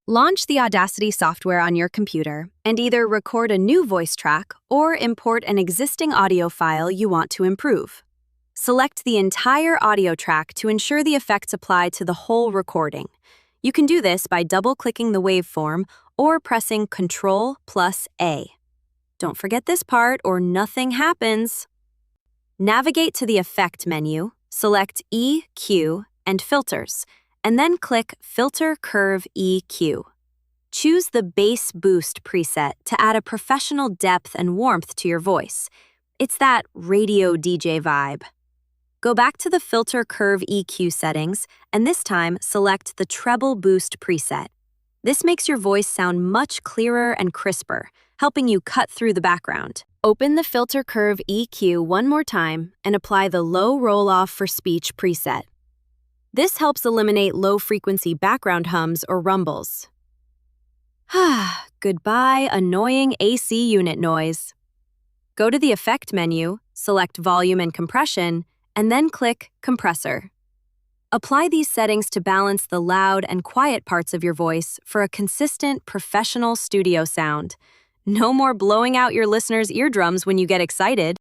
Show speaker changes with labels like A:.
A: Launch the Audacity software on your computer and either record a new voice track or import an existing audio file you want to improve. Select the entire audio track to ensure the effects apply to the whole recording. You can do this by double-clicking the waveform or pressing Ctrl+A. Don't forget this part or nothing happens. Navigate to the Effect menu, select EQ and Filters, and then click Filter Curve EQ. Choose the Bass Boost preset to add a professional depth and warmth to your voice. It's that radio DJ vibe. Go back to the Filter Curve EQ settings, and this time select the Treble Boost preset. This makes your voice sound much clearer and crisper, helping you cut through the background. Open the Filter Curve EQ one more time and apply the Low Roll-Off for Speech preset. This helps eliminate low-frequency background hums or rumbles. Goodbye, annoying AC unit noise. Go to the Effect menu, select Volume and Compression, and then click Compressor. Apply these settings to balance the loud and quiet parts of your voice for a consistent, professional studio sound. No more blowing out your listeners' eardrums when you get excited.